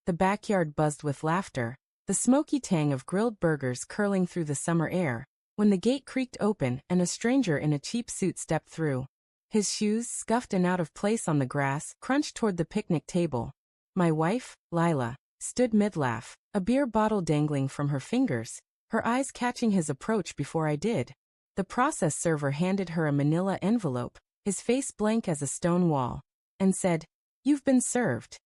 the backyard buzzed with laughter, the smoky tang of grilled burgers curling through the summer air, when the gate creaked open and a stranger in a cheap suit stepped through. His shoes, scuffed and out of place on the grass, crunched toward the picnic table. My wife, Lila, stood mid-laugh, a beer bottle dangling from her fingers, her eyes catching his approach before I did. The process server handed her a manila envelope, his face blank as a stone wall, and said, "You've been served."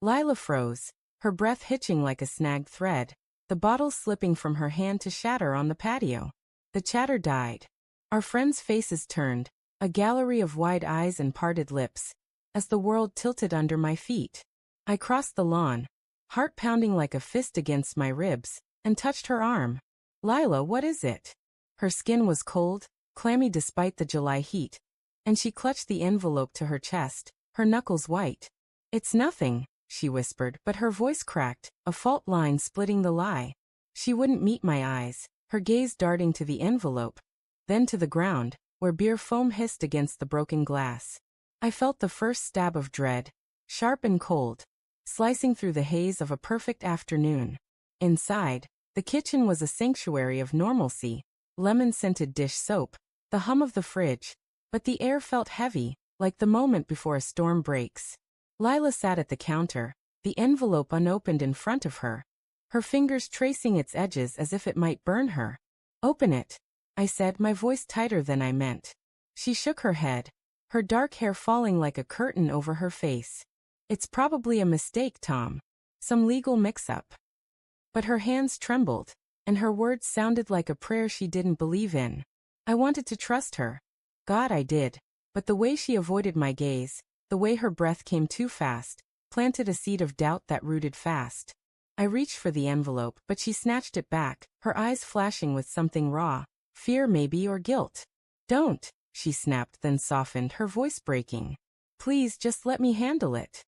Lila froze, her breath hitching like a snagged thread, the bottle slipping from her hand to shatter on the patio. The chatter died. Our friends' faces turned, a gallery of wide eyes and parted lips, as the world tilted under my feet. I crossed the lawn, heart pounding like a fist against my ribs, and touched her arm. "Lila, what is it?" Her skin was cold, clammy despite the July heat, and she clutched the envelope to her chest, her knuckles white. "It's nothing," she whispered, but her voice cracked, a fault line splitting the lie. She wouldn't meet my eyes, her gaze darting to the envelope, then to the ground, where beer foam hissed against the broken glass. I felt the first stab of dread, sharp and cold, slicing through the haze of a perfect afternoon. Inside, the kitchen was a sanctuary of normalcy, lemon-scented dish soap, the hum of the fridge, but the air felt heavy, like the moment before a storm breaks. Lila sat at the counter, the envelope unopened in front of her, her fingers tracing its edges as if it might burn her. "Open it," I said, my voice tighter than I meant. She shook her head, her dark hair falling like a curtain over her face. "It's probably a mistake, Tom. Some legal mix-up." But her hands trembled, and her words sounded like a prayer she didn't believe in. I wanted to trust her. God, I did. But the way she avoided my gaze, the way her breath came too fast, planted a seed of doubt that rooted fast. I reached for the envelope, but she snatched it back, her eyes flashing with something raw. Fear maybe, or guilt. "Don't," she snapped, then softened, her voice breaking. "Please just let me handle it."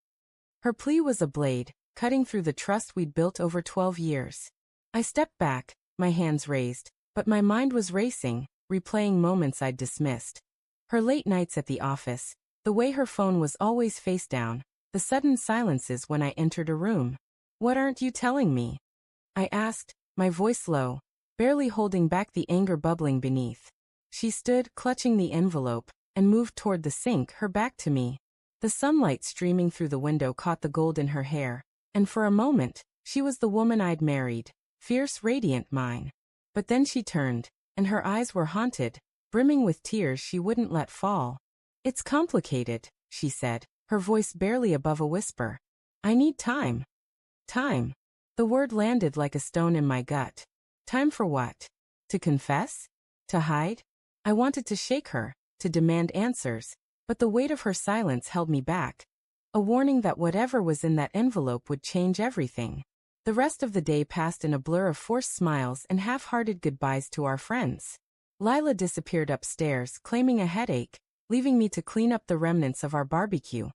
Her plea was a blade, cutting through the trust we'd built over 12 years. I stepped back, my hands raised, but my mind was racing, replaying moments I'd dismissed. Her late nights at the office, the way her phone was always face down, the sudden silences when I entered a room. "What aren't you telling me?" I asked, my voice low, barely holding back the anger bubbling beneath. She stood, clutching the envelope, and moved toward the sink, her back to me. The sunlight streaming through the window caught the gold in her hair, and for a moment, she was the woman I'd married, fierce, radiant mine. But then she turned, and her eyes were haunted, brimming with tears she wouldn't let fall. "It's complicated," she said, her voice barely above a whisper. "I need time." Time. The word landed like a stone in my gut. Time for what? To confess? To hide? I wanted to shake her, to demand answers, but the weight of her silence held me back. A warning that whatever was in that envelope would change everything. The rest of the day passed in a blur of forced smiles and half-hearted goodbyes to our friends. Lila disappeared upstairs, claiming a headache, leaving me to clean up the remnants of our barbecue.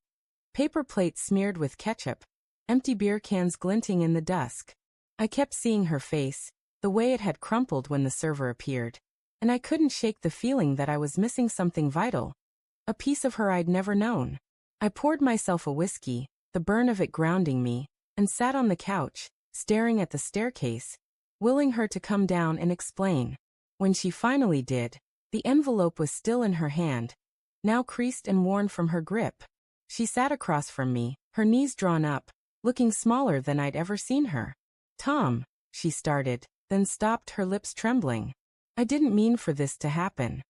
Paper plates smeared with ketchup, empty beer cans glinting in the dusk. I kept seeing her face, the way it had crumpled when the server appeared, and I couldn't shake the feeling that I was missing something vital, a piece of her I'd never known. I poured myself a whiskey, the burn of it grounding me, and sat on the couch, staring at the staircase, willing her to come down and explain. When she finally did, the envelope was still in her hand, now creased and worn from her grip. She sat across from me, her knees drawn up, looking smaller than I'd ever seen her. "Tom," she started, then stopped, her lips trembling. "I didn't mean for this to happen."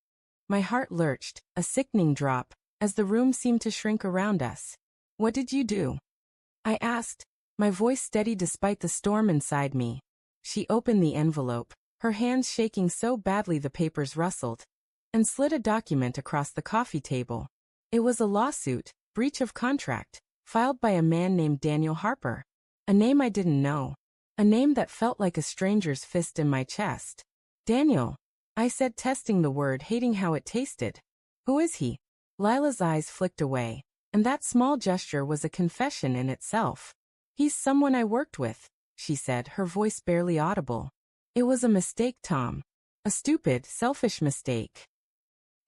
My heart lurched, a sickening drop, as the room seemed to shrink around us. "What did you do?" I asked, my voice steady despite the storm inside me. She opened the envelope, her hands shaking so badly the papers rustled, and slid a document across the coffee table. It was a lawsuit, breach of contract, filed by a man named Daniel Harper. A name I didn't know. A name that felt like a stranger's fist in my chest. "Daniel," I said, testing the word, hating how it tasted. "Who is he?" Lila's eyes flicked away, and that small gesture was a confession in itself. "He's someone I worked with," she said, her voice barely audible. "It was a mistake, Tom. A stupid, selfish mistake."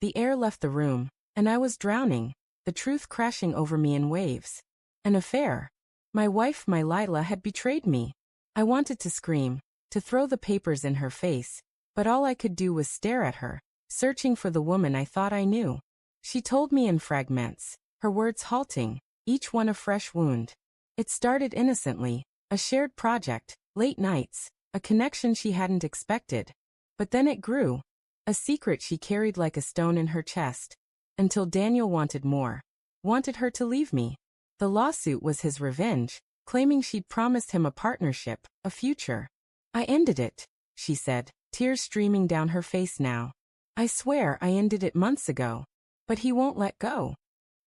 The air left the room, and I was drowning, the truth crashing over me in waves. An affair. My wife, my Lila, had betrayed me. I wanted to scream, to throw the papers in her face, but all I could do was stare at her, searching for the woman I thought I knew. She told me in fragments, her words halting, each one a fresh wound. It started innocently, a shared project, late nights, a connection she hadn't expected. But then it grew, a secret she carried like a stone in her chest, until Daniel wanted more, wanted her to leave me. The lawsuit was his revenge, claiming she'd promised him a partnership, a future. I ended it, she said, tears streaming down her face now. I swear I ended it months ago. But he won't let go.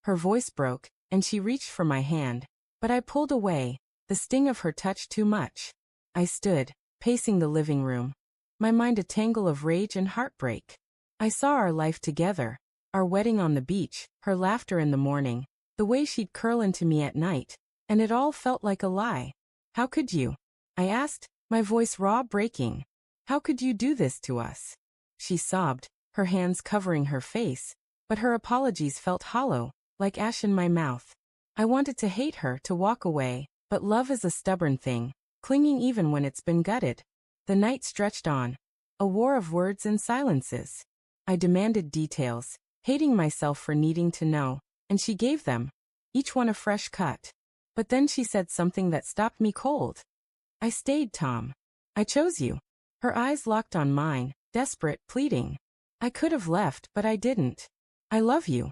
Her voice broke, and she reached for my hand, but I pulled away, the sting of her touch too much. I stood, pacing the living room, my mind a tangle of rage and heartbreak. I saw our life together, our wedding on the beach, her laughter in the morning, the way she'd curl into me at night, and it all felt like a lie. How could you? I asked, my voice raw, breaking. How could you do this to us? She sobbed, her hands covering her face, but her apologies felt hollow, like ash in my mouth. I wanted to hate her, to walk away, but love is a stubborn thing, clinging even when it's been gutted. The night stretched on, a war of words and silences. I demanded details, hating myself for needing to know, and she gave them, each one a fresh cut. But then she said something that stopped me cold. I stayed, Tom. I chose you. Her eyes locked on mine, desperate, pleading. I could have left, but I didn't. I love you.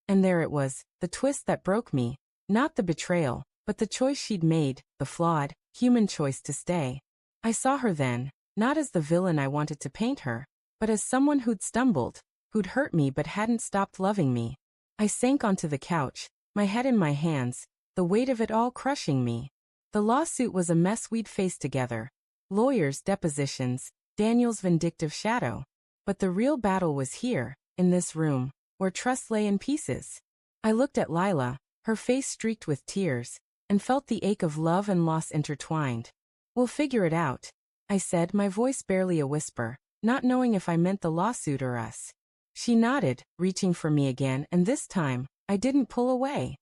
And there it was, the twist that broke me, not the betrayal, but the choice she'd made, the flawed, human choice to stay. I saw her then, not as the villain I wanted to paint her, but as someone who'd stumbled, who'd hurt me but hadn't stopped loving me. I sank onto the couch, my head in my hands, the weight of it all crushing me. The lawsuit was a mess we'd faced together. Lawyers, depositions, Daniel's vindictive shadow. But the real battle was here, in this room, where trust lay in pieces. I looked at Lila, her face streaked with tears, and felt the ache of love and loss intertwined. We'll figure it out, I said, my voice barely a whisper, not knowing if I meant the lawsuit or us. She nodded, reaching for me again, and this time, I didn't pull away.